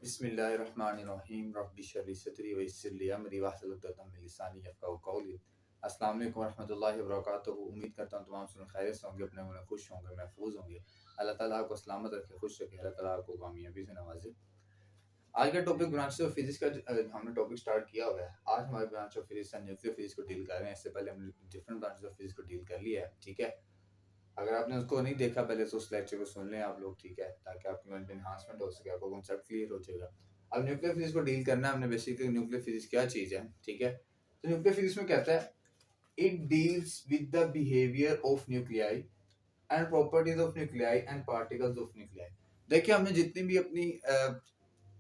बिस्मिल्लाहिर्रहमानिर्रहीम रब्बि इश्रह ली सदरी व यस्सिर ली अमरी वाहलुल उक़दतम मिन लिसानी यफ़क़हू क़ौली। अस्सलाम वालेकुम व रहमतुल्लाहि व बरकातुहू। उम्मीद करता हूँ तमाम सुन खैरियत से होंगे, अपने में खुश होंगे, महफूज होंगे। अल्लाह ताला आपको सलामत रखे, खुश रखे, अल्लाह ताला आपको कामयाबी से नवाजे। आज का टॉपिक ब्रांच ऑफ फिजिक्स का हमने टॉपिक स्टार्ट किया हुआ है। आज हमारे branch of physics nuclear physics को डील कर रहे हैं। इससे पहले हमने डिफरेंट ब्रांच ऑफ फिजिक्स को डील कर लिया है, ठीक है। अगर आपने उसको नहीं देखा पहले तो उस लेक्चर को सुन लें आप लोग, ठीक है, ताकि आपकी माइंड में एनहांसमेंट हो सके, आपको कॉन्सेप्ट क्लियर हो जाएगा। अब न्यूक्लियर फिजिक्स को डील करना है हमने। बेसिकली न्यूक्लियर फिजिक्स क्या चीज़ है, ठीक है। तो न्यूक्लियर फिजिक्स में कहता है it deals with the behaviour of nuclei and properties of nuclei and particles of nuclei. देखिए हमने जितनी भी अपनी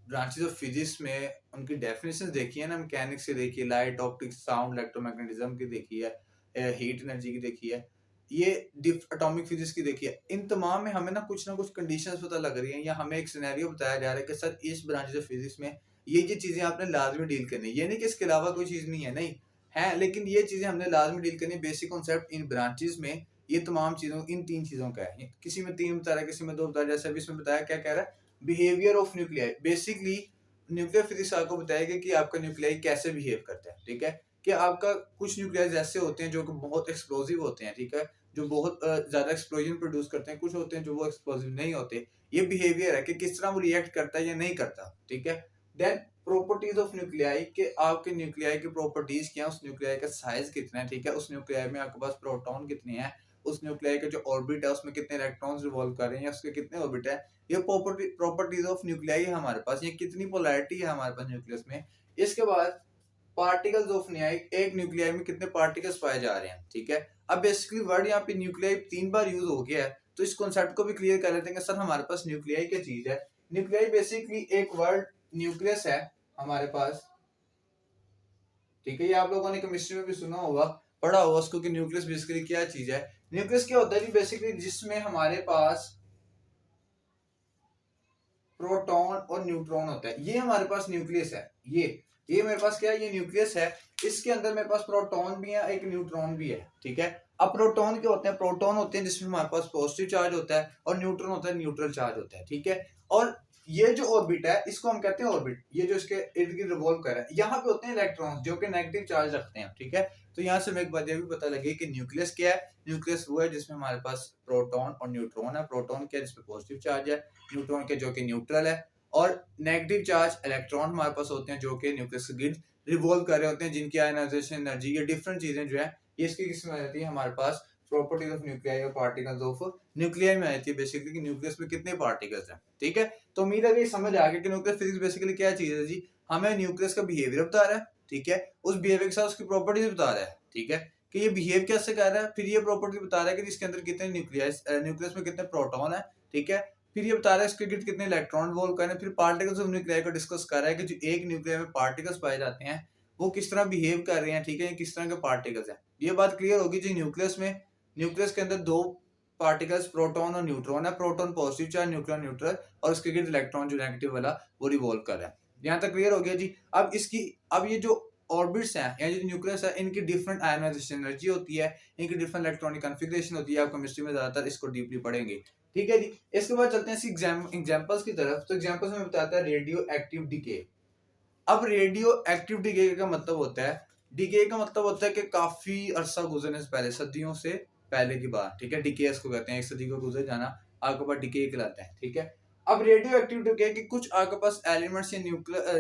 ब्रांचेस ऑफ फिजिक्स में उनकी डेफिनेशन देखी है ना, मैकेनिक्स से देखी है, लाइट, ऑप्टिक्स, साउंड, इलेक्ट्रोमैग्नेटिज्म की देखी है, हीट एनर्जी की देखी है, ये एटॉमिक फिजिक्स की देखी है। इन तमाम में हमें ना कुछ कंडीशंस पता लग रही हैं, या हमें एक सिनेरियो बताया जा रहा है कि सर इस ब्रांच ऑफ फिजिक्स में ये चीजें आपने लाजमी डील करनी है। ये नहीं कि इसके अलावा कोई चीज नहीं है, नहीं है, लेकिन ये चीजें हमने लाजमी डील करनी है। बेसिक कॉन्सेप्ट इन ब्रांचेस में ये तमाम चीजों, इन तीन चीजों का है। किसी में तीन बता रहा है, किसी में दो बता रहा है। जैसे अभी इसमें बताया, क्या कह रहा है, behaviour of nuclei. Basically nuclear physics आपको बताएगा कि आपका न्यूक्लियाई कैसे बिहेव करता है, ठीक है। कि आपका कुछ न्यूक्लियाई ऐसे होते हैं जो कि बहुत एक्सप्लोसिव होते हैं, ठीक है, जो बहुत ज्यादा एक्सप्लोजन प्रोड्यूस करते हैं। कुछ होते हैं जो वो एक्सप्लोसिव नहीं होते। ये बिहेवियर है कि किस तरह वो रिएक्ट करता है या नहीं करता, ठीक है। देन प्रॉपर्टीज ऑफ न्यूक्लियाई, के आपके न्यूक्लियाई की प्रॉपर्टीज क्या है, उस न्यूक्लियाई का साइज कितना है, ठीक है, उस न्यूक्लियाई में आपके पास प्रोटॉन कितने हैं, उस न्यूक्लियाई का जो ऑर्बिट है उसमें कितने इलेक्ट्रॉन्स रिवॉल्व कर रहे हैं, या उसके कितने ऑर्बिट है। ये प्रॉपर्टीज ऑफ न्यूक्लियाई है हमारे पास। ये कितनी पोलैरिटी है हमारे पास न्यूक्लियस में। इसके बाद पार्टिकल्स ऑफ न्यूक्लियाई, एक न्यूक्लियाई में कितने पार्टिकल्स पाए जा रहे हैं, ठीक है। अब बेसिकली वर्ड यहाँ पे न्यूक्लियाई 3 बार यूज हो गया है, तो इस कॉन्सेप्ट को भी क्लियर कर लेते हैं कि सर हमारे पास न्यूक्लियाई क्या चीज है। न्यूक्लियाई बेसिकली एक वर्ड न्यूक्लियस है हमारे पास, ठीक है। ये आप लोगों ने केमिस्ट्री में भी सुना होगा, पढ़ा होगा उसको कि न्यूक्लियस बेसिकली क्या चीज है। न्यूक्लियस क्या होता है, बेसिकली जिसमें हमारे पास प्रोटॉन और न्यूट्रॉन होता है। ये हमारे पास न्यूक्लियस है। ये मेरे पास क्या है, ये न्यूक्लियस है। इसके अंदर मेरे पास प्रोटॉन भी है, एक न्यूट्रॉन भी है, ठीक है। अब प्रोटॉन क्या होते हैं, प्रोटॉन होते हैं जिसमें हमारे पास पॉजिटिव चार्ज होता है, और न्यूट्रॉन होता है न्यूट्रल चार्ज होता है, ठीक है। और ये जो ऑर्बिट है इसको हम कहते हैं ऑर्बिट, ये जो इसके इर्द गिर्द रिवॉल्व कर रहा है। यहाँ पे होते हैं इलेक्ट्रॉन जो कि नेगेटिव चार्ज रखते हैं, ठीक है। तो यहाँ से हमें एक बात ये भी पता लगी कि न्यूक्लियस क्या है। न्यूक्लियस वो है जिसमें हमारे पास प्रोटॉन और न्यूट्रॉन है। प्रोटॉन क्या है, जिसमें पॉजिटिव चार्ज है, न्यूट्रॉन के जो कि न्यूट्रल है, और नेगेटिव चार्ज इलेक्ट्रॉन हमारे पास होते हैं जो कि न्यूक्लियस के गिर्द रिवॉल्व कर रहे होते हैं, जिनकी आयनाइजेशन एनर्जी, ये डिफरेंट चीजें जो है ये इसकी किस में रहती है हमारे पास, प्रॉपर्टीज ऑफ न्यूक्लियाई और पार्टिकल्स ऑफ न्यूक्लियाई में आती है। बेसिकली कि न्यूक्लियस में कितने पार्टिकल्स हैं, ठीक है। तो उम्मीद है कि समझ आ गया कि न्यूक्लियर फिजिक्स बेसिकली क्या चीज है जी। हमें न्यूक्लियस का बिहेवियर बता रहा है, ठीक है, उस बिहेवियर के साथ उसकी प्रॉपर्टीज बता रहा है, ठीक है, कि ये बिहेव कैसे कर रहा है। फिर ये प्रॉपर्टी बता रहा है कि इसके अंदर कितने न्यूक्लियस में कितने प्रोटॉन है, ठीक है। फिर ये बता रहा है इसके गिर्द कितने इलेक्ट्रॉन रिवॉल्व कर रहे हैं। फिर पार्टिकल्स ऑफ न्यूक्लियाई को डिस्कस कर रहा है कि जो एक न्यूक्लियाई में पार्टिकल्स पाए जाते हैं वो किस तरह बिहेव कर रहे हैं, ठीक है, किस तरह के पार्टिकल्स हैं। ये बात क्लियर होगी जी। न्यूक्लियस के अंदर दो पार्टिकल्स प्रोटॉन और न्यूट्रॉन है। Proton positive charge, neutron neutral, और उसके गिर्द इलेक्ट्रॉन जो नेगेटिव वाला वो रिवॉल्व कर रहा है। यहाँ तक क्लियर हो गया जी। अब ये जो ऑर्बिट्स हैं या जो न्यूक्लियस है, इनकी डिफरेंट आयनाइजेशन एनर्जी होती है, इनकी डिफरेंट इलेक्ट्रॉनिक कॉन्फ़िगरेशन होती है। आप केमिस्ट्री में ज्यादातर इसको डीपली पढ़ेंगे, ठीक है जी। इसके बाद चलते हैं एग्जांपल्स की तरफ। तो एग्जांपल्स में बताता है रेडियो एक्टिव डिके। अब रेडियो एक्टिव डिके का मतलब होता है, डिके का मतलब होता है कि काफी अरसा गुजरने से पहले, सदियों से पहले की बात, ठीक है। डिके इसको कहते हैं, एक सदी को गुजर जाना आपके पास डिके कहलाता है, ठीक है। अब रेडियो एक्टिव डिके कि कुछ आपके पास एलिमेंट्स या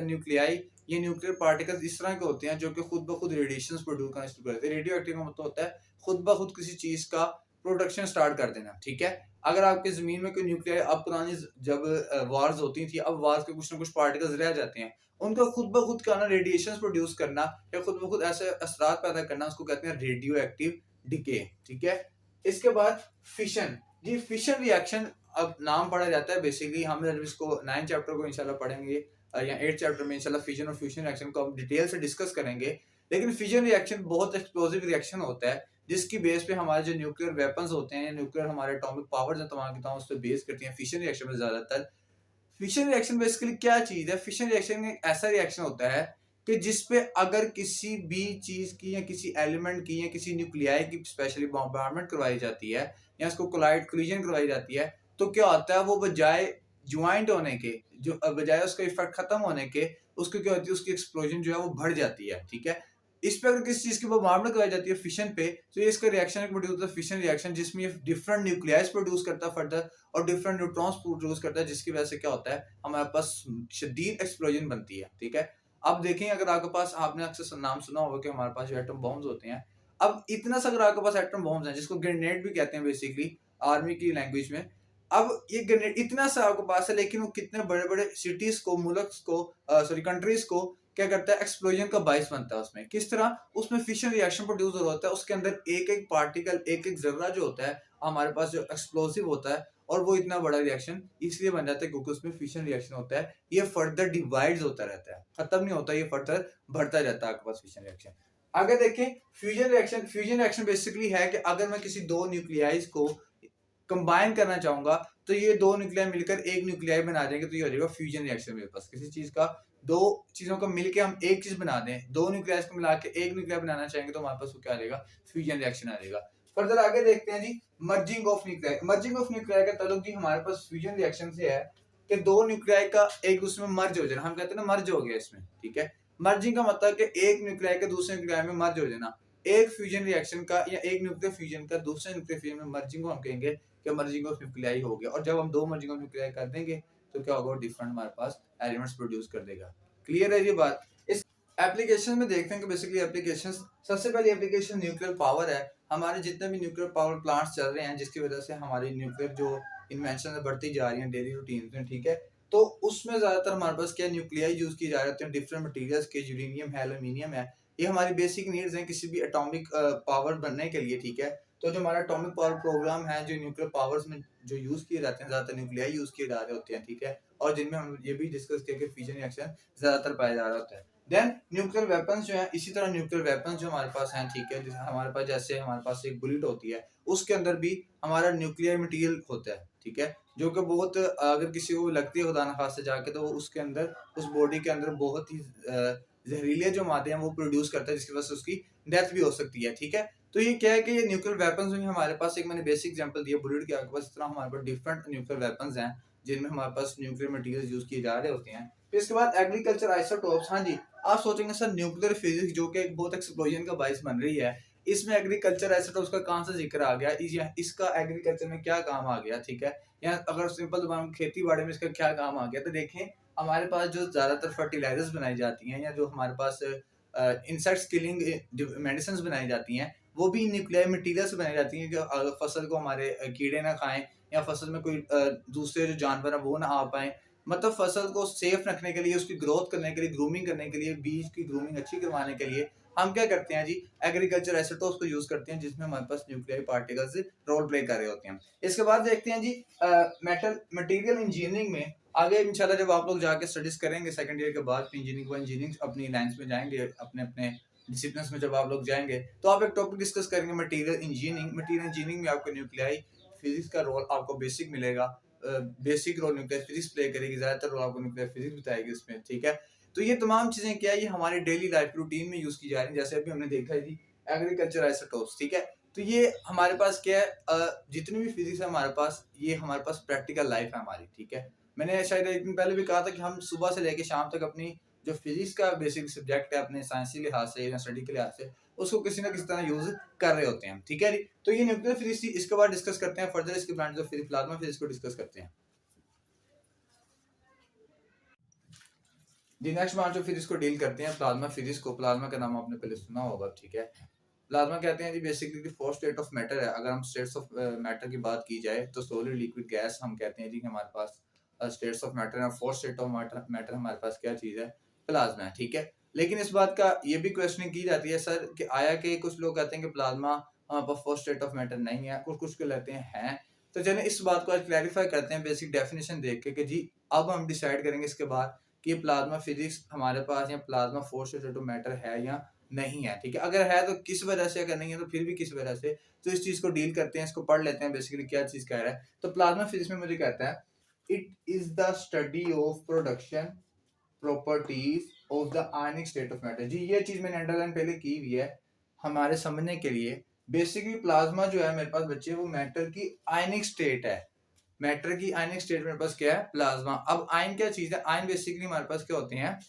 न्यूक्लियाई ये न्यूक्लियर पार्टिकल्स इस तरह के होते हैं जो कि खुद ब खुद रेडिएशंस प्रोड्यूस करना शुरू करते हैं। रेडियो एक्टिव का मतलब होता है खुद ब खुद किसी चीज का प्रोडक्शन स्टार्ट कर देना, ठीक है। अगर आपके जमीन में कोई न्यूक्लियर, अब पुरानी जब वार्स होती थी, अब वार्स के कुछ ना कुछ पार्टिकल्स रह जाते हैं, उनका खुद ब खुद का ना रेडिएशंस प्रोड्यूस करना या खुद ब खुद ऐसे असरात पैदा करना, उसको कहते हैं रेडियो एक्टिव डिके, ठीक है। इसके बाद फिशन जी। फिशन रिएक्शन अब नाम पढ़ा जाता है। बेसिकली हम जब इसको 9 चैप्टर को इंशाल्लाह पढ़ेंगे या 8 चैप्टर में इंशाल्लाह फिजन और फ्यूजन रिएक्शन को हम डिटेल से डिस्कस करेंगे। लेकिन फिजन रिएक्शन बहुत एक्सप्लोसिव रिएक्शन होता है, जिसकी बेस पे हमारे जो न्यूक्लियर वेपन्स होते हैं या न्यूक्लियर हमारे एटॉमिक पावर जो तमाम की तमाम उस पर बेस करती हैं फिशन रिएक्शन में ज्यादातर। फिशन रिएक्शन बेसिकली क्या चीज है, फिशन रिएक्शन एक ऐसा रिएक्शन होता है कि जिसपे अगर किसी भी चीज की या किसी एलिमेंट की या किसी न्यूक्लियाई की स्पेशली बॉम्बार्डमेंट करवाई जाती है या उसको कोलाइड कोलिजन करवाई जाती है, तो क्या होता है, वो बजाय ज्वाइंट होने के जो बजाय उसका इफेक्ट खत्म होने के उसको क्या होती है, उसकी एक्सप्लोजन जो है वो बढ़ जाती है। ठीक है, इस पे अगर किसी चीज की बोmbardment कराई जाती है फिशन पे, तो ये इसका रिएक्शन प्रोड्यूस होता है, फिशन रिएक्शन, जिसमें ये डिफरेंट न्यूक्लियाइज प्रोड्यूस करता है फर्दर और डिफरेंट न्यूट्रॉन्स प्रोड्यूस करता है, जिसकी वजह से क्या होता है, हमारे पास शदीद एक्सप्लोजन बनती है। ठीक है, अब देखें अगर आपके पास, आपने अक्सर नाम सुना होगा कि हमारे पास जो एटम बॉम्ब्स होते हैं, अब इतना सा अगर आपके पास एटम बॉम्ब्स हैं, जिसको ग्रेनेड भी कहते हैं बेसिकली आर्मी की लैंग्वेज में, अब ये ग्रेनेड इतना सा आपके पास है, लेकिन वो कितने बड़े बड़े सिटीज को, मुल्क को, सॉरी कंट्रीज को क्या करता है, एक्सप्लोजन का बाइस बनता है। उसमें किस तरह, उसमें फिशन रिएक्शन प्रोड्यूस हो रहा होता है, उसके अंदर एक एक पार्टिकल, एक एक जर्रा जो होता है हमारे पास जो एक्सप्लोसिव होता है, और वो इतना बड़ा रिएक्शन इसलिए बन जाता है क्योंकि उसमें फिशन रिएक्शन होता है। ये फर्दर डिवाइड होता रहता है, खत्म नहीं होता, ये फर्दर बढ़ता रहता है आपके पास फिशन रिएक्शन। आगे देखें fusion reaction. Fusion reaction basically है कि अगर मैं किसी दो न्यूक्लियाइज को कंबाइन करना चाहूंगा, तो ये दो न्यूक्लियाई मिलकर एक न्यूक्लियाई बना देंगे, तो ये हो जाएगा फ्यूजन रिएक्शन। मेरे पास किसी चीज का, दो चीजों को मिलके हम एक चीज बना दें, दो न्यूक्लियाइज को मिला के एक न्यूक्लियाई बनाना चाहेंगे, तो हमारे पास वो क्या आ जाएगा, फ्यूजन रिएक्शन आ जाएगा। फर्दर आगे देखते हैं जी, merging of nuclei. Merging of nuclei का ताल्लुक जी हमारे पास फ्यूजन रिएक्शन से है कि दो न्यूक्लियाई का एक दूसरे में मर्ज हो जाना, हम कहते हैं ना मर्ज हो गया इसमें। ठीक है, मर्जिंग का मतलब कि एक न्यूक्लियाई का दूसरे न्यूक्लियाई में मर्ज हो जाना। एक फ्यूजन रिएक्शन का या एक न्यूक्लियर फ्यूजन का दूसरे न्यूक्लियर फ्यूजन में मर्जिंग को हम कहेंगे कि मर्जिंग ऑफ न्यूक्लियाई हो गया। और जब हम दो मर्जिंग ऑफ न्यूक्लियाई कर देंगे, तो क्या होगा, डिफरेंट हमारे पास एलिमेंट्स प्रोड्यूस कर देगा। क्लियर है ये बात। इस एप्लीकेशन में देखते हैं कि बेसिकली एप्लीकेशंस, सबसे पहली एप्लीकेशन न्यूक्लियर पावर है। हमारे जितने भी न्यूक्लियर पावर प्लांट्स चल रहे हैं, जिसकी वजह से हमारी न्यूक्लियर जो इन्वेंशन बढ़ती जा रही है डेली रूटीन में, ठीक है, तो उसमें ज्यादातर हमारे पास क्या न्यूक्लियाई यूज किए जा रहे होते हैं, डिफरेंट मटीरियल्स के, यूरेनियम है, एल्यूमिनियम है। ये हमारी बेसिक नीड्स हैं किसी भी एटॉमिक पावर बनने के लिए। ठीक है, तो जो हमारा एटॉमिक पावर प्रोग्राम है, जो न्यूक्लियर पावर्स में जो यूज किए जाते हैं, ज्यादातर न्यूक्लियाई यूज किए जा रहे होते हैं। ठीक है, और जिनमें हम ये भी डिस्कस किया कि फ्यूजन रिएक्शन ज्यादातर पाया जा रहा होता है। देन न्यूक्लियर वेपन्स जो है, इसी तरह न्यूक्लियर वेपन्स जो हमारे पास हैं, ठीक है, हमारे पास जैसे हमारे पास एक बुलेट होती है, उसके अंदर भी हमारा न्यूक्लियर मटेरियल होता है। ठीक है, जो कि बहुत, अगर किसी को लगती है खुदा न खास्ता जाके, तो उसके अंदर, उस बॉडी के अंदर बहुत ही जहरीले जो मादे हैं वो प्रोड्यूस करता है, जिसकी वजह से उसकी डेथ भी हो सकती है। ठीक है, तो ये क्या है कि ये न्यूक्लियर वेपन्स में हमारे पास, एक मैंने बेसिक एग्जांपल दिया बुलेट के, आगे पास इस तरह हमारे पास डिफरेंट न्यूक्लियर वेपन्स हैं, जिनमें हमारे पास न्यूक्लियर मटेरियल यूज किए जा रहे होते हैं। फिर इसके बाद एग्रीकल्चर आइसोटोप्स। हाँ जी, आप सोचेंगे सर न्यूक्लियर फिजिक्स जो कि एक बहुत एक्सप्लोजन का बाइस बन रही है, इसमें एग्रीकल्चर आइसोटोप्स का कहां से जिक्र आ गया, इसका एग्रीकल्चर में क्या काम आ गया। ठीक है, या अगर सिंपल खेती बाड़ी में इसका क्या काम आ गया, तो देखें हमारे पास जो ज्यादातर फर्टिलाइजर्स बनाई जाती हैं, या जो हमारे पास इंसेक्ट्स किलिंग मेडिसिन बनाई जाती हैं, वो भी न्यूक्लियर मटेरियल से बनाई जाती हैं, जो फसल को हमारे कीड़े ना खाएं, या फसल में कोई दूसरे जो जानवर है वो ना आ पाए। मतलब फसल को सेफ रखने के लिए, उसकी ग्रोथ करने के लिए, ग्रूमिंग करने के लिए, बीज की ग्रूमिंग अच्छी करवाने के लिए हम क्या करते हैं जी, एग्रीकल्चर आइसोटोप्स को यूज करते हैं, जिसमें हमारे पास न्यूक्लियर पार्टिकल्स रोल प्ले कर रहे होते हैं। इसके बाद देखते हैं जी मेटल मटेरियल इंजीनियरिंग में। आगे इंशाल्लाह जब आप लोग जाके स्टडीज करेंगे सेकंड ईयर के बाद, इंजीनियरिंग अपनी लाइंस में जाएंगे, अपने अपने डिसिप्लिन में जब आप लोग जाएंगे, तो आप एक टॉपिक डिस्कस करेंगे मटेरियल इंजीनियरिंग। मटेरियल इंजीनियरिंग में आपको न्यूक्लियाई फिजिक्स का रोल आपको बेसिक मिलेगा, basic role nuclear physics play करेगी, ज्यादातर रोल आपको न्यूक्लियर फिजिक्स बताएगी इसमें। ठीक है, तो ये तमाम चीजें क्या है, ये हमारे डेली लाइफ रूटीन में यूज की जा रही है। जैसे अभी हमने देखा है जी एग्रीकल्चर आइसोटोप्स। ठीक है, तो ये हमारे पास क्या है, जितनी भी फिजिक्स है हमारे पास, ये हमारे पास प्रैक्टिकल लाइफ है हमारी। ठीक है, मैंने शायद एक दिन पहले भी कहा था कि हम सुबह से लेकर शाम तक अपनी जो फिजिक्स का बेसिक सब्जेक्ट है, अपने साइंसी लिहाज से या स्टडी के लिहाज से, उसको किसी ना किसी तरह यूज कर रहे होते हैं। ठीक है जी, तो ये न्यूक्लियर फिजिक्स थी। इसके बाद डिस्कस करते हैं फर्दर इसके branch of physics, plasma physics को डिस्कस करते हैं। जी नेक्स्ट ब्रांच ऑफ फिजिक्स को डील करते हैं प्लाज्मा फिजिक्स को। प्लाज्मा का नाम आपने पहले सुना होगा। ठीक है, प्लाज्मा कहते हैं जी basically fourth state of matter है। अगर हम स्टेट्स ऑफ मैटर की बात की जाए, तो सॉलिड, लिक्विड, गैस हम कहते हैं जी कि हमारे पास स्टेट्स ऑफ मैटर है। फोर्थ स्टेट ऑफ मैटर हमारे पास क्या चीज है, प्लाज्मा है। ठीक है, लेकिन इस बात का ये भी क्वेश्चनिंग की जाती है सर कि आया कि कुछ लोग कहते हैं कि प्लाज्मा हमारे पास फोर्थ स्टेट ऑफ मैटर नहीं है, कुछ को कहते हैं। तो चलिए इस बात को आज क्लैरिफाई करते हैं बेसिक डेफिनेशन देख के कि जी अब हम डिसाइड करेंगे इसके बाद कि प्लाज्मा फिजिक्स हमारे पास या plasma fourth state of matter है या नहीं है। ठीक है, अगर है तो किस वजह से, अगर नहीं है तो फिर भी किस वजह से। तो इस चीज को डील करते हैं, इसको पढ़ लेते हैं बेसिकली क्या चीज कह रहा है। तो प्लाज्मा फिजिक्स में मुझे कहता है it is the study of production properties of the ionic state of matter. जी ये चीज मैंने अंडरलाइन पहले की हुई है हमारे समझने के लिए। बेसिकली प्लाज्मा जो है मेरे पास बच्चे, वो मैटर की आयनिक स्टेट है। मैटर की आयनिक स्टेट मेरे पास क्या है, प्लाज्मा। अब आयन क्या चीज है, आयन बेसिकली हमारे पास क्या होते हैं,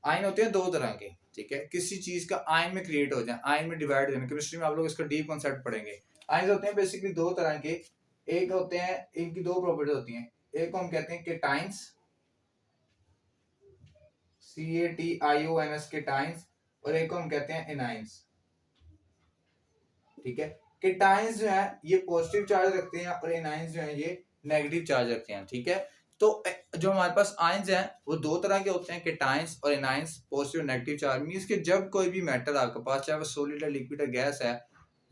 आयन होते हैं दो तरह के, ठीक है। किसी चीज का आयन में क्रिएट हो जाए, आयन में डिवाइड हो जाए, केमिस्ट्री में आप लोग इसका डीप कॉन्सेप्ट पढ़ेंगे। आयन होते हैं बेसिकली दो तरह के, एक होते हैं, इनकी दो प्रॉपर्टी होती हैं, एक को हम कहते हैं केटाइंस, CATIONS केटाइंस, और एक को हम कहते हैं एनाइंस, ठीक है। केटाइंस जो है ये पॉजिटिव चार्ज रखते हैं और एनाइंस जो है ये नेगेटिव चार्ज रखते हैं, ठीक है। तो जो हमारे पास आयंस हैं वो दो तरह के होते हैं, केटाइंस और anions, positive negative charge. Means कि जब कोई भी मेटल आपके पास, चाहे वो सॉलिड है, लिक्विड है, गैस है,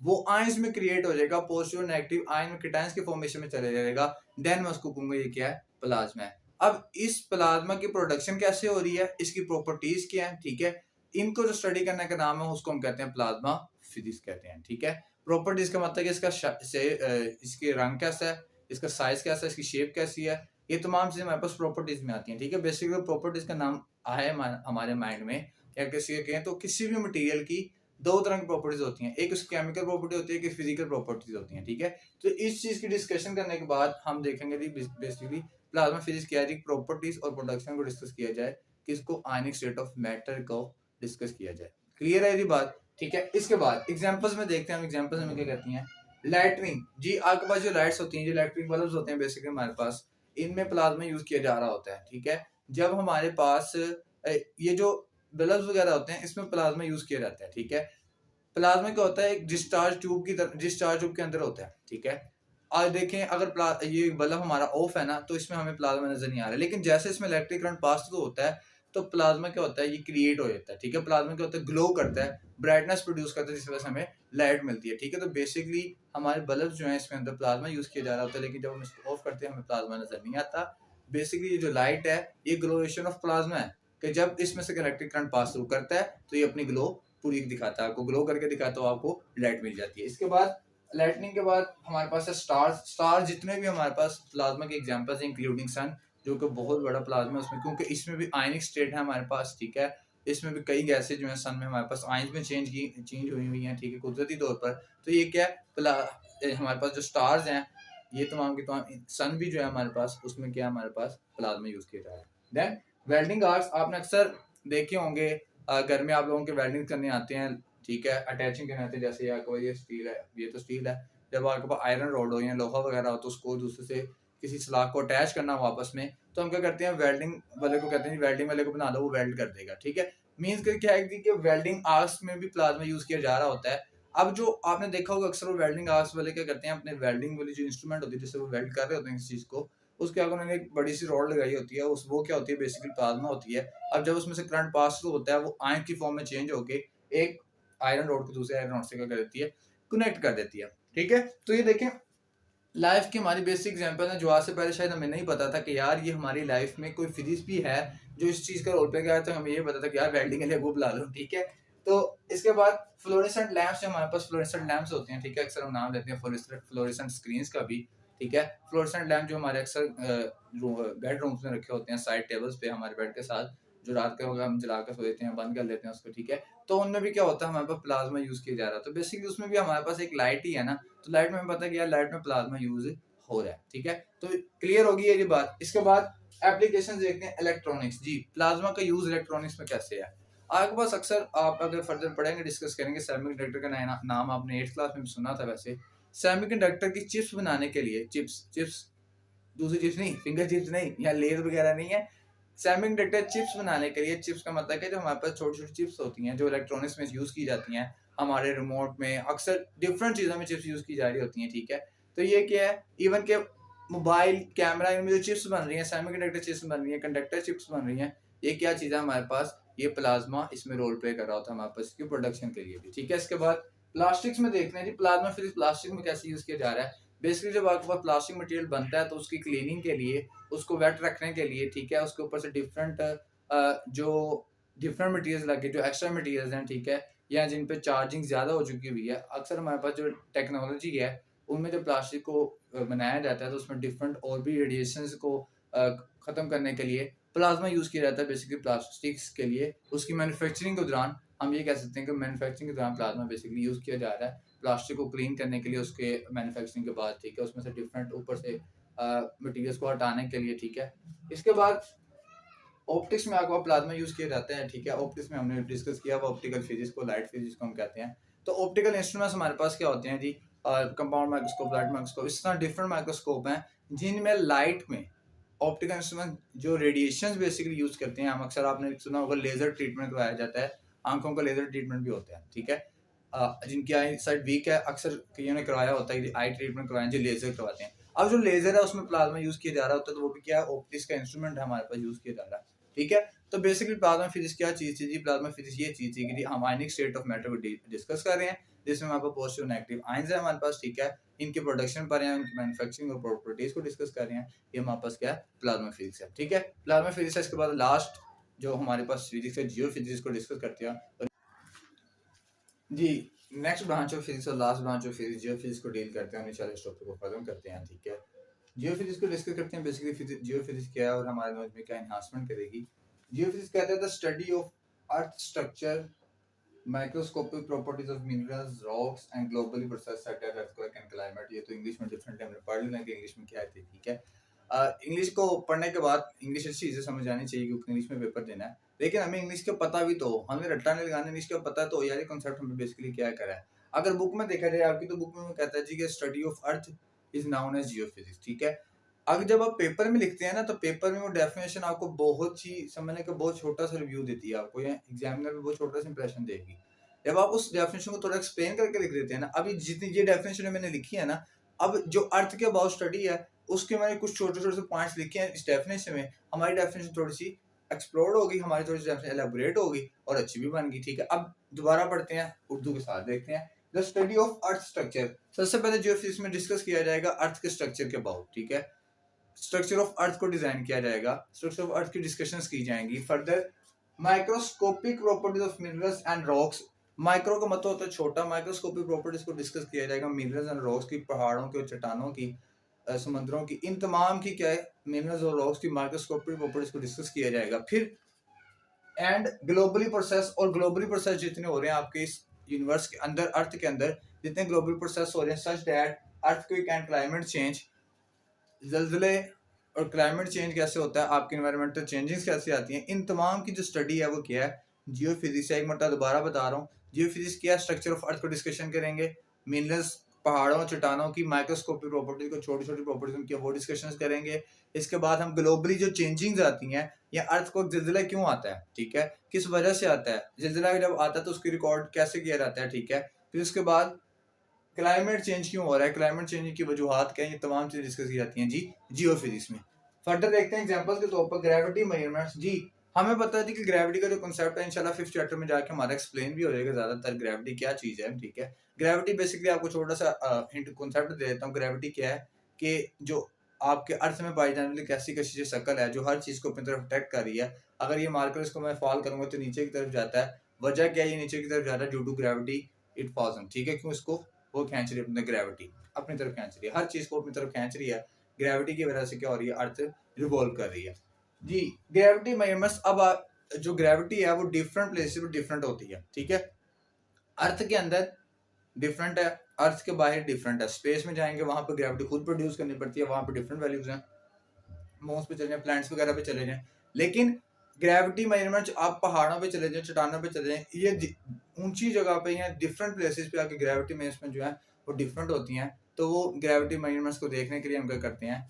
वो आयंस में क्रिएट हो जाएगा, पॉजिटिव नेगेटिव आयन में केटाइंस के फॉर्मेशन में चले जाएगा, देन मैं उसको कहूंगा ये क्या है, प्लाज्मा है। अब इस प्लाज्मा की प्रोडक्शन कैसे हो रही है, इसकी प्रॉपर्टीज क्या है, ठीक है। इनको जो स्टडी करने का नाम है उसको हम कहते हैं प्लाज्मा फिजिक्स कहते हैं, ठीक है। प्रॉपर्टीज का मतलब इसका इसके रंग कैसा है, इसका साइज कैसा है, इसकी शेप कैसी है, ये तमाम चीजें हमारे पास प्रॉपर्टीज में आती हैं, ठीक है। बेसिकली प्रॉपर्टीज का नाम आया हमारे माइंड में, या किसी के कहें तो किसी भी मटेरियल की दो तरह की प्रॉपर्टीज होती हैं, एक उसकी केमिकल प्रॉपर्टी होती है, एक फिजिकल प्रॉपर्टीज होती हैं, ठीक है। तो इस चीज की डिस्कशन करने के बाद हम देखेंगे बेसिकली प्लाज्मा फिजिक्स क्या है, प्रॉपर्टीज और प्रोडक्शन को डिस्कस किया जाए, किसको आयनिक स्टेट ऑफ मैटर को डिस्कस किया जाए। क्लियर है ये बात, ठीक है। इसके बाद एग्जांपल्स में देखते हैं, हम एग्जांपल्स में क्या कहती हैं, लाइटनिंग जी। आपके पास जो लाइट्स होती हैं, जो इलेक्ट्रिक बल्ब्स होते हैं बेसिकली हमारे पास, इनमें प्लाज्मा यूज किया जा रहा होता है, ठीक है। जब हमारे पास ये जो बल्ब्स वगैरह होते हैं इसमें प्लाज्मा यूज किया जाता है, ठीक है। प्लाज्मा क्या होता है, एक डिस्चार्ज ट्यूब की तरह, डिस्चार्ज ट्यूब के अंदर होता है, ठीक है। और देखें अगर ये बल्ब हमारा ऑफ है ना, तो इसमें हमें प्लाज्मा नजर नहीं आ रहा है, लेकिन जैसे इसमें इलेक्ट्रिक करंट पास थ्रू होता है तो प्लाज्मा क्या होता है, ये क्रिएट हो जाता है, ठीक है। प्लाज्मा क्या होता है, ग्लो करता है, ब्राइटनेस प्रोड्यूस करता है, जिस वजह से हमें लाइट मिलती है, ठीक है। तो बेसिकली हमारे बल्ब जो है इसमें अंदर प्लाज्मा यूज किया जा रहा होता है, लेकिन जब हम इसको ऑफ करते हैं हमें प्लाज्मा नजर नहीं आता। बेसिकली ये जो लाइट है ये ग्लोएशन ऑफ प्लाज्मा है, कि जब इसमें से इलेक्ट्रिक करंट पास थ्रू करता है तो ये अपनी ग्लो पूरी दिखाता है, आपको ग्लो करके दिखाता है, आपको लाइट मिल जाती है। इसके बाद लाइटनिंग के बाद हमारे पास है स्टार्स। स्टार जितने भी हमारे पास प्लाज्मा के एग्जांपल्स हैं, इंक्लूडिंग सन, जो कि बहुत बड़ा प्लाज्मा है उसमें, क्योंकि इसमें भी आयनिक स्टेट है हमारे पास, ठीक है। इसमें भी कई गैसेज जो है सन में हमारे पास आयंस में चेंज हुई हैं, ठीक है, कुदरती तौर पर। तो ये क्या है, हमारे पास जो स्टार्स हैं ये तमाम के तमाम, सन भी जो है हमारे पास, उसमें क्या है, हमारे पास प्लाज्मा यूज किया जा रहा है। देन वेल्डिंग आर्ट्स आपने अक्सर देखे होंगे, घर में आप लोगों के वेल्डिंग करने आते हैं, ठीक है, अटैचिंग करने आते हैं। जैसे ये स्टील है, ये तो स्टील है, जब आपके पास आयरन रोड हो या लोहा वगैरह हो तो उसको दूसरे से किसी सलाख को अटैच करना हो आपस में, तो हम क्या करते हैं, वेल्डिंग वाले को कहते हैं वेल्डिंग वाले को बना लो, वो वेल्ड कर देगा, ठीक है। मीन्स क्या है कि वेल्डिंग आर्ट्स में भी प्लाज्मा यूज किया जा रहा होता है। अब जो आपने देखा होगा अक्सर वो वेल्डिंग आर्ट्स वाले क्या करते हैं, अपने वेल्डिंग वाली जो इंस्ट्रूमेंट होती है जिससे वो वेल्ड कर रहे होते हैं इस चीज को, उसके आगे उन्होंने एक बड़ी सी रॉड लगाई होती है, उस वो क्या होती है, बेसिकली प्लाज्मा होती है। अब जब उसमें से करंट पास थ्रू होता है वो आयन की फॉर्म में चेंज होके एक आयरन रोड को दूसरे आयरन रोड से क्या कर देती है, कनेक्ट कर देती है, ठीक है। तो ये देखें लाइफ की हमारी बेसिक एग्जांपल है, जो आज से पहले शायद हमें नहीं पता था कि यार ये हमारी लाइफ में कोई फिजिक्स भी है जो इस चीज का रोल प्ले किया, तो हमें ये पता था कि यार वेल्डिंग के लिए वो बुला लो, ठीक है। तो इसके बाद फ्लोरेसेंट लैंप्स, हमारे पास फ्लोरेसेंट लैंप्स होते हैं, ठीक है, अक्सर हम नाम लेते हैं फ्लोरेसेंट स्क्रीन्स का भी, ठीक है। फ्लोरेसेंट लैंप जो हमारे अक्सर बेडरूम्स में रखे होते हैं, साइड टेबल्स पे हमारे बेड के साथ, जो रात के होगा हम जला कर सो देते हैं, बंद कर लेते हैं उसको, ठीक है। तो उनमें भी क्या होता है, हमारे पास प्लाज्मा यूज किया जा रहा है, तो बेसिकली उसमें भी हमारे पास एक लाइट ही है ना, तो लाइट में हमें पता है कि यार लाइट में प्लाज्मा यूज हो रहा है, ठीक है। तो क्लियर होगी ये बात। इसके बाद एप्लीकेशन देखते हैं, इलेक्ट्रॉनिक्स जी, प्लाज्मा का यूज इलेक्ट्रॉनिक्स में कैसे है। आपके पास अक्सर आप अगर फर्दर पढ़ेंगे, डिस्कस करेंगे, सेमीकंडक्टर का नाम आपने 8th क्लास में भी सुना था। वैसे सेमीकंडक्टर की चिप्स बनाने के लिए, चिप्स दूसरी चिप्स नहीं, फिंगर चिप्स नहीं या लेयर वगैरह नहीं है, सेमीकंडक्टर चिप्स बनाने के लिए, चिप्स का मतलब है जो हमारे पास छोटी छोटी चिप्स होती हैं जो इलेक्ट्रॉनिक्स में यूज की जाती हैं, हमारे रिमोट में अक्सर डिफरेंट चीज़ों में चिप्स यूज की जा रही होती हैं, ठीक है। तो ये क्या है, इवन के मोबाइल कैमरा, इनमें जो चिप्स बन रही हैं, सेमीकंडक्टर चिप्स बन रही हैं, कंडक्टर चिप्स बन रही हैं, ये क्या चीज़ है हमारे पास, ये प्लाज्मा इसमें रोल प्ले कर रहा होता है हमारे पास इसकी प्रोडक्शन के लिए भी, ठीक है। इसके बाद प्लास्टिक्स में देखते हैं जी, प्लाज्मा फिजिक्स प्लास्टिक में कैसे यूज किया जा रहा है। बेसिकली जब आपके पास प्लास्टिक मटेरियल बनता है तो उसकी क्लीनिंग के लिए, उसको वेट रखने के लिए, ठीक है, उसके ऊपर से जो डिफरेंट मटेरियल्स लगे, जो एक्स्ट्रा मटेरियल्स हैं, ठीक है, या जिन पे चार्जिंग ज़्यादा हो चुकी हुई है, अक्सर हमारे पास जो टेक्नोलॉजी है उनमें जब प्लास्टिक को बनाया जाता है तो उसमें डिफरेंट और भी रेडिएशंस को ख़त्म करने के लिए प्लाज्मा यूज़ किया जाता है। बेसिकली प्लास्टिक्स के लिए उसकी मैन्युफैक्चरिंग के दौरान हम ये कह सकते हैं कि मैन्युफैक्चरिंग के दौरान प्लाज्मा बेसिकली यूज़ किया जा रहा है, प्लास्टिक को क्लीन करने के लिए उसके मैन्युफैक्चरिंग के बाद, ठीक है, उसमें से डिफरेंट ऊपर से मटीरियल्स को हटाने के लिए, ठीक है। इसके बाद ऑप्टिक्स में आपको प्लाज्मा यूज किए जाते हैं, ठीक है। ऑप्टिक्स में हमने डिस्कस किया वो ऑप्टिकल फिजिक्स को, लाइट फिजिक्स को हम कहते हैं। तो ऑप्टिकल इंस्ट्रूमेंट्स हमारे पास क्या होते हैं जी, कंपाउंड माइक्रोस्कोप, लाइट माइक्रोस्कोप, इस तरह डिफरेंट माइक्रोस्कोप हैं जिनमें लाइट में ऑप्टिकल इंस्ट्रूमेंट जो रेडिएशंस बेसिकली यूज करते हैं। हम अक्सर आपने सुना होगा लेजर ट्रीटमेंट करवाया जाता है, आंखों का लेजर ट्रीटमेंट भी होता है, ठीक है। जिनकी आई साइड वीक है अक्सर कईयों ने करवाया होता है, आई ट्रीटमेंट करवाएं जो लेजर करवाते हैं। अब जो लेजर है उसमें प्लाज्मा यूज किया जा रहा होता है, तो वो भी क्या है, ऑप्टिक्स का इंस्ट्रूमेंट है हमारे पास यूज किया जा रहा है, ठीक है। तो बेसिकली प्लाज्मा फिजिक्स क्या चीज थी जी, प्लाज्मा फिजिक्स ये चीज थी कि हम आयनिक स्टेट ऑफ मैटर को डिस्कस कर रहे हैं, जिसमें हमारे पास पॉजिटिव नेगेटिव आयंस है हमारे पास, ठीक है। इनके प्रोडक्शन पर हैं, उनकी मैन्युफैक्चरिंग और प्रॉपर्टीज को डिस्कस कर रहे हैं। ये हमारे पास क्या है, प्लाज्मा फिजिक्स है, ठीक है। प्लाज्मा फिजिक्स है। इसके बाद लास्ट जो हमारे पास फिजिक्स है, जियो फिजिक्स को डिस्कस करते हैं जी। नेक्स्ट ब्रांच ऑफ फिजिक्स और last branch of physics Jio physics को डील करते हैं, हम इंशाल्लाह इस टॉपिक को खत्म करते हैं, ठीक है। जियो फिजिक्स को डिस्कस करते हैं। बेसिकली जियो फिजिक्स क्या है और हमारे नॉलेज में क्या एनहांसमेंट करेगी। जियो फिजिक्स कहते हैं the study of earth structure, microscopic properties of minerals, rocks and globally process such as earthquake and climate. ये तो इंग्लिश में डिफरेंट है, हमने पढ़ लेना कि इंग्लिश में क्या है, ठीक है। इंग्लिश को पढ़ने के बाद इंग्लिश अच्छी चीज़ें समझ आनी चाहिए क्योंकि इंग्लिश में पेपर देना है। लेकिन हमें इंग्लिश का पता भी तो, हमें रट्टा नहीं लगाना, इंग्लिश का पता तो यार ये कॉन्सेप्ट हमें बेसिकली क्या करा है। अगर बुक में देखा जाए आपकी, तो बुक में कहता है जी कि study of earth is known as geophysics, ठीक है। अब जब आप पेपर में लिखते हैं ना, तो पेपर में वो डेफिनेशन आपको बहुत ही समझने का बहुत छोटा सा रिव्यू देती है आपको, या एग्जामिनर में बहुत छोटा सा इंप्रेशन देगी। जब आप उस डेफिनेशन को थोड़ा एक्सप्लेन करके लिख देते हैं ना, अभी जितनी ये डेफिनेशन मैंने लिखी है ना, अब जो अर्थ के अबाउट स्टडी है उसके मैंने कुछ छोटे छोटे से पॉइंट्स लिखे हैं इस डेफिनेशन में, हमारी डेफिनेशन थोड़ी सी एक्सप्लोर होगी, हमारी थोड़ी सी डेफिनेशन एलेबोरेट होगी और अच्छी भी बन गई, ठीक है। अब दोबारा पढ़ते हैं, उर्दू के साथ देखते हैं। The study of earth structure, सबसे पहले जियोफिजिक्स में डिस्कस किया जाएगा अर्थ के स्ट्रक्चर के अबाउट, ठीक है। स्ट्रक्चर ऑफ अर्थ को डिजाइन किया जाएगा, स्ट्रक्चर ऑफ अर्थ की डिस्कशंस की जाएंगी। Further microscopic properties of minerals and rocks, micro का मतलब होता है छोटा, माइक्रोस्कोपिक प्रॉपर्टीज को डिस्कस किया जाएगा मिनरल्स एंड रॉक्स की, पहाड़ों की और चट्टानों की, समुद्रों की, इन तमाम की क्या है, मिनरल्स और रॉक्स की माइक्रोस्कोपिक प्रॉपर्टीज को डिस्कस किया जाएगा। फिर एंड ग्लोबली प्रोसेस, और ग्लोबली प्रोसेस जितने हो रहे हैं आपके इस यूनिवर्स के अंदर, अर्थ के अंदर जितने ग्लोबल प्रोसेस हो रहे हैं, such that earthquake and climate change, जल्जले और क्लाइमेट चेंज कैसे होता है, आपके एनवायरमेंटल चेंजेस कैसे आती हैं, इन तमाम की जो स्टडी है वो क्या है, जियो फिजिक्स है। एक मरतबा दोबारा बता रहा हूँ, जियो फिजिक्स क्या, स्ट्रक्चर ऑफ अर्थ को डिस्कशन करेंगे, मिनरल्स, पहाड़ों चट्टानों की माइक्रोस्कोपिक प्रॉपर्टीज को, छोटी छोटी प्रॉपर्टीज उनकी वो डिस्कशन करेंगे। इसके बाद हम ग्लोबली जो चेंजिंग्स आती हैं, या अर्थ को जिलजिला क्यों आता है, ठीक है, किस वजह से आता है, जिलजिला जब आता है तो उसकी रिकॉर्ड कैसे किया जाता है, ठीक है। फिर उसके बाद क्लाइमेट चेंज क्यों हो रहा है, क्लाइमेट चेंज की वजूहात क्या है, ये तमाम चीजें डिस्कस की जाती हैं जी जियो फिजिक्स में। फर्दर देखते हैं एग्जांपल्स के तौर पर ग्रेविटी मेजरमेंट्स जी। हमें पता है कि ग्रेविटी का जो कांसेप्ट है इंशाल्लाह 5th चैप्टर में जाके हमारा एक्सप्लेन भी हो जाएगा ज्यादातर ग्रेविटी क्या चीज है, ठीक है। ग्रेविटी बेसिकली आपको छोटा सा हिंट कांसेप्ट दे देता हूँ। ग्रेविटी क्या है कि जो आपके अर्थ में पाई जाने वाली कैसी कैसी शक्ल है जो हर चीज को अपनी तरफ अट्रैक्ट कर रही है, अगर ये मार्कर इसको मैं फॉल करूंगा तो नीचे की तरफ जाता है। वजह क्या है, ये नीचे की तरफ जाता है due to gravity it falls on, ठीक है। क्यों, इसको वो खींच रही है अपनी ग्रेविटी, अपनी तरफ खींच रही है, हर चीज को अपनी तरफ खींच रही है। ग्रेविटी की वजह से क्या हो रही है, अर्थ रिवॉल्व कर रही है जी। ग्रेविटी मेजरमेंट्स, अब जो ग्रेविटी है वो डिफरेंट प्लेसेस पे डिफरेंट होती है, ठीक है। अर्थ के अंदर डिफरेंट है, अर्थ के बाहर डिफरेंट है। स्पेस में जाएंगे वहां पर ग्रेविटी खुद प्रोड्यूस करनी पड़ती है, वहां पर डिफरेंट वैल्यूज हैं। मून्स पे चले जाएं, प्लैनेट्स वगैरह पे चले जाएं, लेकिन ग्रेविटी मेजरमेंट आप पहाड़ों पे चले जाएं, चट्टानों पे चले जाएं, ये ऊंची जगह पे या डिफरेंट प्लेसेस पे आके ग्रेविटी मेजरमेंट जो है वो डिफरेंट होती हैं। तो वो ग्रेविटी मेजरमेंट्स को देखने के लिए हम क्या करते हैं,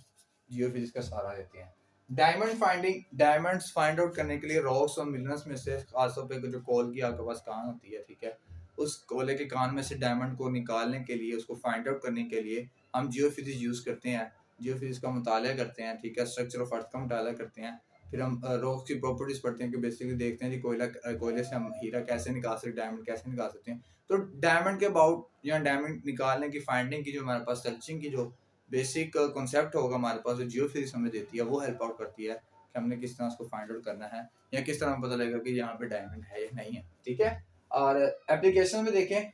जियोफिजिक्स का सहारा लेते हैं। Diamond finding, diamonds find out करने के लिए रॉक्स और मिनरल्स में से खासतौर पे जो कोल की आपके पास कान होती है, ठीक है, उस कोयले के कान में से डायमंड को निकालने के लिए, उसको फाइंड आउट करने के लिए हम जियोफिजिक्स यूज करते हैं, जियोफिजिक्स का मुताला करते हैं, ठीक है। स्ट्रक्चर ऑफ अर्थ का मुताला करते हैं। फिर हम रॉक की प्रॉपर्टीज पढ़ते हैं कि बेसिकली देखते हैं कि कोयले से हम हीरा कैसे निकाल सकते हैं, डायमंड कैसे निकाल सकते हैं। तो डायमंड के अबाउट या डायमंड निकालने की फाइंडिंग की जो हमारे पास सर्चिंग की जो बेसिक कॉन्सेप्ट होगा हमारे पास, जो जियोफिजिक्स हमें देती है, वो हेल्प आउट करती है कि हमने किस तरह उसको फाइंड आउट करना है या किस तरह हमें पता लगेगा कि यहाँ पे डायमंड है या नहीं है, ठीक है। और एप्लीकेशन में देखें,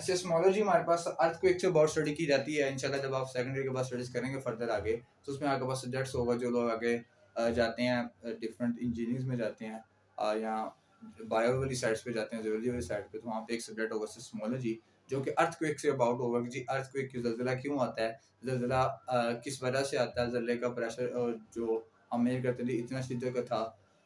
सिस्मोलॉजी हमारे पास अर्थक्वेक से बहुत स्टडी की जाती है। इंशाल्लाह जब आप सेकेंडरी के बाद स्टडीज करेंगे फर्दर आगे, तो उसमें आपके पास सब्जेक्ट्स होगा। जो लोग आगे जाते हैं डिफरेंट इंजीनियरिंग में जाते हैं या बायो वाली साइड्स पे जाते हैं, जूलॉजी वाली साइड पे, तो वहाँ पे एक सब्जेक्ट होगा सिस्मोलॉजी। जो कि अर्थक्वेक से अबाउट होगा कि जी अर्थक्वेक क्यों, ज़लज़ला क्यों आता है, ज़लज़ला किस वजह से आता है, ज़लज़ले का प्रेशर जो हम मेज़र करते थे इतना शिद्दत का था,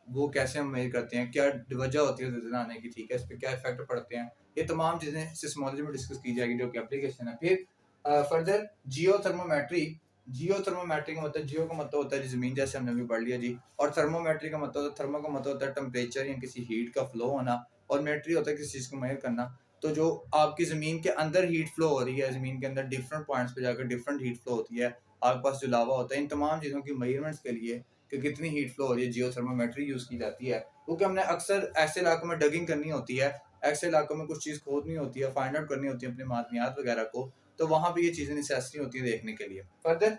वो कैसे हम मेज़र करते हैं, क्या वजह होती है ज़लज़ला आने की, ठीक है, इस पे क्या इफ़ेक्ट पड़ते हैं, ये तमाम चीज़ें सिस्मोलॉजी में डिस्कस की जाएगी जो कि एप्लीकेशन है। फिर फर्दर जियोथर्मोमेट्री, जियोथर्मोमेट्री का मतलब, जियो का मतलब होता है ज़मीन, जैसे हमने अभी पढ़ लिया जी, और थर्मोमेट्री का मतलब होता है, थर्मो का मतलब होता है टेम्परेचर या किसी हीट का फ्लो होना, और मेट्री होता है किसी चीज़ को मेजर करना। तो जो आपकी ज़मीन के अंदर हीट फ्लो हो रही है, ज़मीन के अंदर डिफरेंट पॉइंट्स पे जाकर डिफरेंट हीट फ्लो होती है, आपके पास जो लावा होता है, इन तमाम चीज़ों की मेजरमेंट्स के लिए कि कितनी हीट फ्लो हो रही है, जियोथर्मोमेट्री यूज़ की जाती है। क्योंकि हमने अक्सर ऐसे इलाकों में डगिंग करनी होती है, ऐसे इलाकों में कुछ चीज़ खोदनी होती है, फाइंड आउट करनी होती है अपने मादनियात वगैरह को, तो वहाँ पे ये चीज़ें नेसेसरी होती है देखने के लिए। Further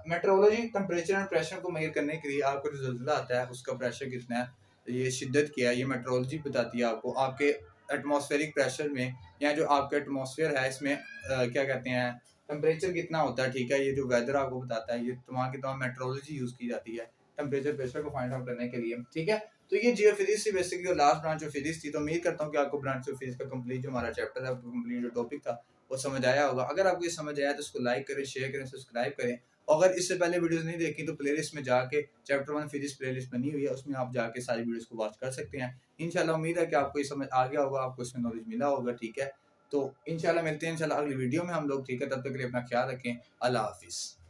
metrology temperature and pressure को मेजर करने के लिए आपको जो ज़लज़ला आता है उसका प्रेशर कितना है, ये शिद्दत क्या है, ये मेट्रोलॉजी बताती है आपको। आपके एटमॉस्फेरिक प्रेशर में या जो आपका एटमॉस्फेयर है इसमें क्या कहते हैं, टेम्परेचर कितना होता है, ठीक है, ये जो वेदर आपको बताता है, ये तमाम की तमाम मेट्रोलॉजी यूज़ की जाती है टेम्परेचर प्रेशर को फाइंड आउट करने के लिए, ठीक है। तो ये जियोफिजिक्स से basically last branch of physics थी। तो उम्मीद करता हूँ कि आपको ब्रांच ऑफ फिजिक्स का कंप्लीट जो हमारा चैप्टर है, कंप्लीट जो टॉपिक था वो समझ आया होगा। अगर आपको ये समझ आया तो उसको लाइक करें, शेयर करें, सब्सक्राइब करें। अगर इससे पहले वीडियोस नहीं देखी तो प्लेलिस्ट में जाके चैप्टर 1 फिजिक्स प्लेलिस्ट बनी हुई है, उसमें आप जाके सारी वीडियोस को वॉच कर सकते हैं। इंशाल्लाह उम्मीद है कि आपको ये समझ आ गया होगा, आपको इसमें नॉलेज मिला होगा, ठीक है। तो इंशाल्लाह मिलते हैं इंशाल्लाह अगली वीडियो में हम लोग, ठीक है। तब तक के लिए अपना ख्याल रखें। अल्लाह हाफिज़।